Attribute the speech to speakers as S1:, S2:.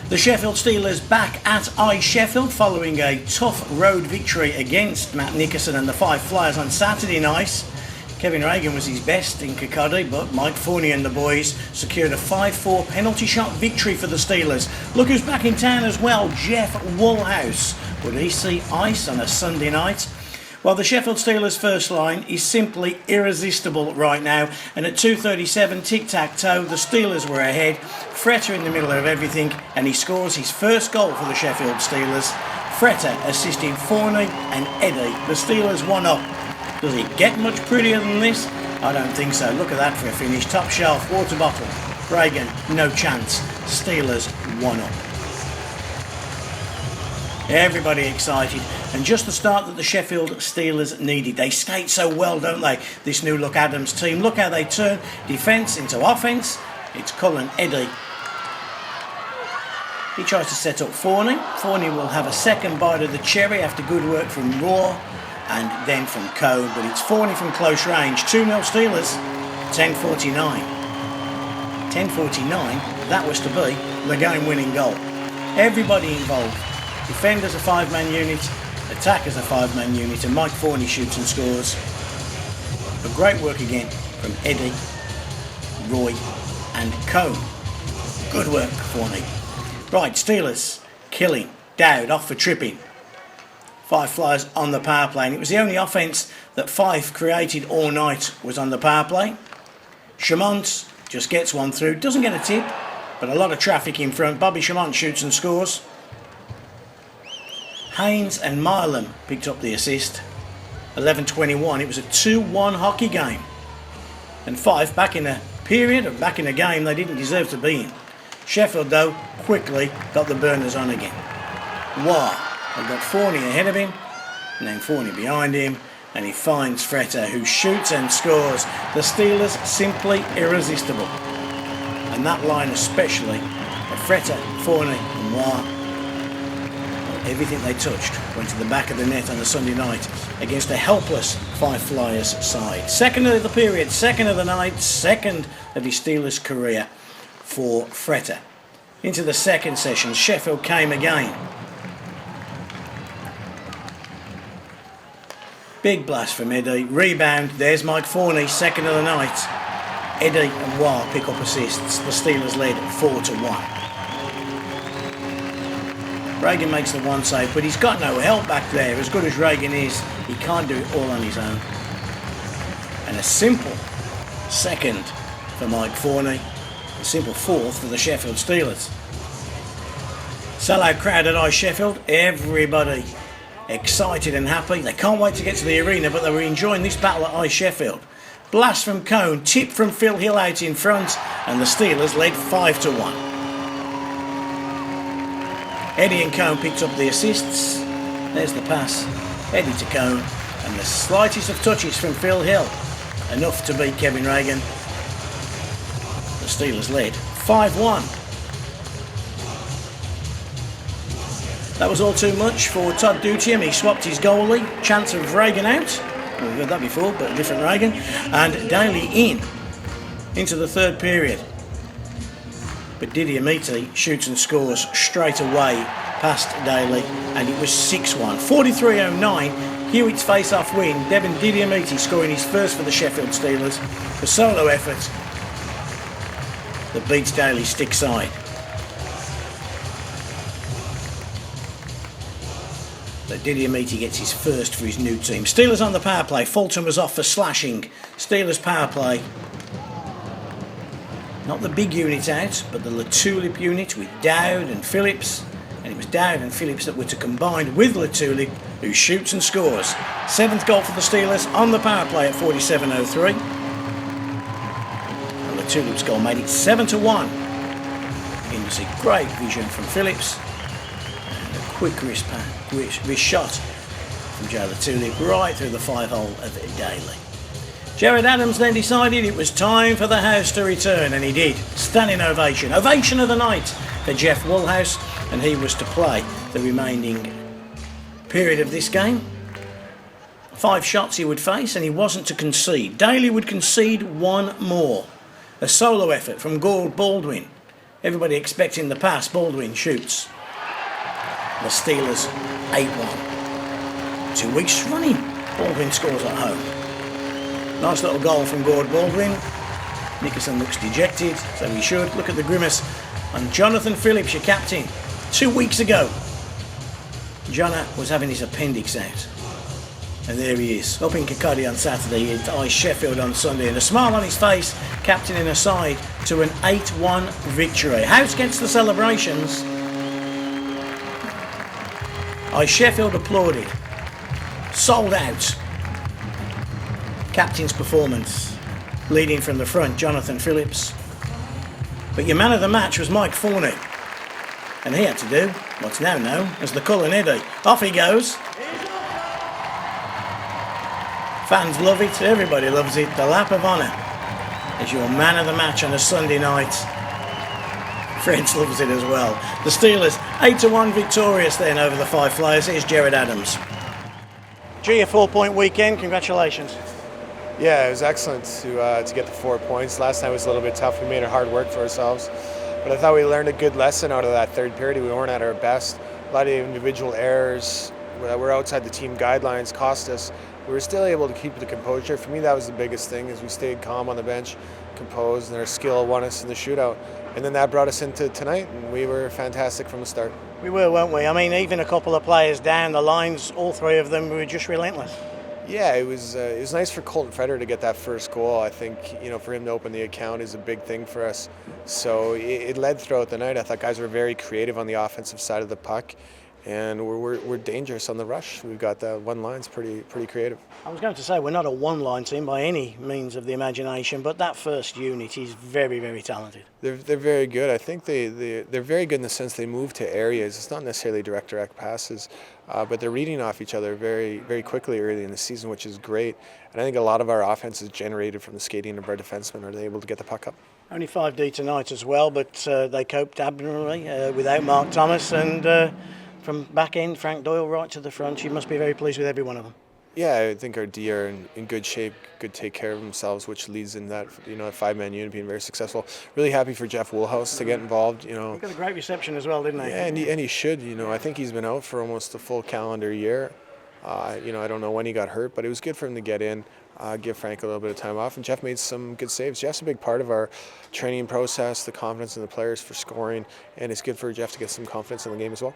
S1: The Sheffield Steelers back at iceSheffield following a tough road victory against Matt Nickerson and the Fife Flyers on Saturday night. Kevin Reagan was his best in Kirkcaldy, but Mike Forney and the boys secured a 5-4 penalty shot victory for the Steelers. Look who's back in town as well, Jeff Woolhouse. Would he see ice on a Sunday night? Well, the Sheffield Steelers first line is simply irresistible right now, and at 2:37 tic-tac-toe the Steelers were ahead. Fretter in the middle of everything, and he scores his first goal for the Sheffield Steelers. Fretter assisting Forney and Eddie. The Steelers 1 up. Does it get much prettier than this? I don't think so. Look at that for a finish. Top shelf, water bottle. Reagan, no chance. Steelers 1 up. Everybody excited, and just the start that the Sheffield Steelers needed. They skate so well, don't they, this new look Adams team. Look how they turn defence into offence. It's Cullen Eddy. He tries to set up Forney. Forney will have a second bite of the cherry after good work from Raw and then from Cone, but it's Forney from close range. 2-0 Steelers, 10:49. 10:49, that was to be the game-winning goal. Everybody involved. Defenders a 5-man unit, attackers a 5-man unit, and Mike Forney shoots and scores. But great work again from Eddie, Roy and Cone. Good work, Forney. Right, Steelers killing. Dowd off for tripping. Fife Flyers on the power play, and it was the only offence that Fife created all night was on the power play. Chamont just gets one through, doesn't get a tip, but a lot of traffic in front. Bobby Chamont shoots and scores. Haynes and Milam picked up the assist. 11:21. It was a 2-1 hockey game. And Fife back in a period, or back in a game they didn't deserve to be in. Sheffield, though, quickly got the burners on again. Wow. They've got Forney ahead of him, and then Forney behind him, and he finds Fretter, who shoots and scores. The Steelers simply irresistible. And that line especially, Fretter, Forney and Moore. Everything they touched went to the back of the net on a Sunday night against a helpless Fife Flyers side. Second of the period, second of the night, second of his Steelers career for Fretter. Into the second session, Sheffield came again. Big blast from Eddie. Rebound, there's Mike Forney, second of the night. Eddie and Waugh pick up assists. The Steelers led 4-1. Reagan makes the one save, but he's got no help back there. As good as Reagan is, he can't do it all on his own. And a simple second for Mike Forney, a simple fourth for the Sheffield Steelers. Sellout crowd at iceSheffield, everybody excited and happy. They can't wait to get to the arena, but they were enjoying this battle at iceSheffield. Blast from Cone, tip from Phil Hill out in front, and the Steelers led 5-1. Eddie and Cone picked up the assists. There's the pass. Eddie to Cone. And the slightest of touches from Phil Hill. Enough to beat Kevin Reagan. The Steelers led 5-1. That was all too much for Todd Dutiam. He swapped his goalie. Chance of Reagan out. Well, we've heard that before, but a different Reagan. And Daly in. Into the third period. But Didiamiti shoots and scores straight away past Daly, and it was 6-1. 43:09, Hewitt's face-off win. Devin Didiamiti scoring his first for the Sheffield Steelers. A solo effort that beats Daly's stick side. But Didiamiti gets his first for his new team. Steelers on the power play. Fulton was off for slashing. Steelers power play. Not the big unit out, but the Latulip unit with Dowd and Phillips. And it was Dowd and Phillips that were to combine with Latulip, who shoots and scores. Seventh goal for the Steelers on the power play at 47:03. And Latulip's goal made it 7-1. It was a great vision from Phillips. And a quick wrist shot from Joe Latulip right through the 5-hole of Daly. Gerad Adams then decided it was time for the house to return, and he did. Standing ovation. Ovation of the night for Jeff Woolhouse, and he was to play the remaining period of this game. 5 shots he would face, and he wasn't to concede. Daly would concede one more. A solo effort from Gord Baldwin. Everybody expecting the pass. Baldwin shoots. The Steelers 8-1. 2 weeks running, Baldwin scores at home. Nice little goal from Gord Baldwin. Nickerson looks dejected, so he should. Look at the grimace on Jonathan Phillips, your captain. 2 weeks ago, Jonna was having his appendix out. And there he is, up in Kirkcaldy on Saturday, at iceSheffield on Sunday, and a smile on his face, captaining a side to an 8-1 victory. House gets the celebrations. iceSheffield applauded. Sold out. Captain's performance, leading from the front, Jonathan Phillips. But your man of the match was Mike Forney. And he had to do what's now known as the Cullen Eddy. Off he goes. Fans love it, everybody loves it. The lap of honour is your man of the match on a Sunday night. French loves it as well. The Steelers 8-1 victorious then over the Fife Flyers. Here's Gerad Adams. Gee, a 4-point weekend, congratulations.
S2: Yeah, it was excellent to get the 4 points. Last night was a little bit tough. We made it hard work for ourselves. But I thought we learned a good lesson out of that third period. We weren't at our best. A lot of individual errors that were outside the team guidelines cost us. We were still able to keep the composure. For me, that was the biggest thing, is we stayed calm on the bench, composed, and our skill won us in the shootout. And then that brought us into tonight, and we were fantastic from the start.
S1: We were, weren't we? I mean, even a couple of players down the lines, all three of them were just relentless.
S2: Yeah, it was nice for Colton Federer to get that first goal. I think, for him to open the account is a big thing for us. So it led throughout the night. I thought guys were very creative on the offensive side of the puck, and we're dangerous on the rush. We've got the one line's pretty creative.
S1: I was going to say we're not a one-line team by any means of the imagination, but that first unit is very, very talented.
S2: They're very good. I think they're very good in the sense they move to areas. It's not necessarily direct passes, but they're reading off each other very, very quickly early in the season, which is great. And I think a lot of our offense is generated from the skating of our defensemen. Are they able to get the puck up?
S1: Only 5D tonight as well, but they coped admirably without Mark Thomas, and from back end, Frank Doyle right to the front. You must be very pleased with every one of them.
S2: Yeah, I think our D are in good shape, could take care of themselves, which leads in that a five-man unit being very successful. Really happy for Jeff Woolhouse to get involved.
S1: He got a great reception as well, didn't he?
S2: Yeah, and he should. I think he's been out for almost a full calendar year. I don't know when he got hurt, but it was good for him to get in, give Frank a little bit of time off, and Jeff made some good saves. Jeff's a big part of our training process, the confidence in the players for scoring, and it's good for Jeff to get some confidence in the game as well.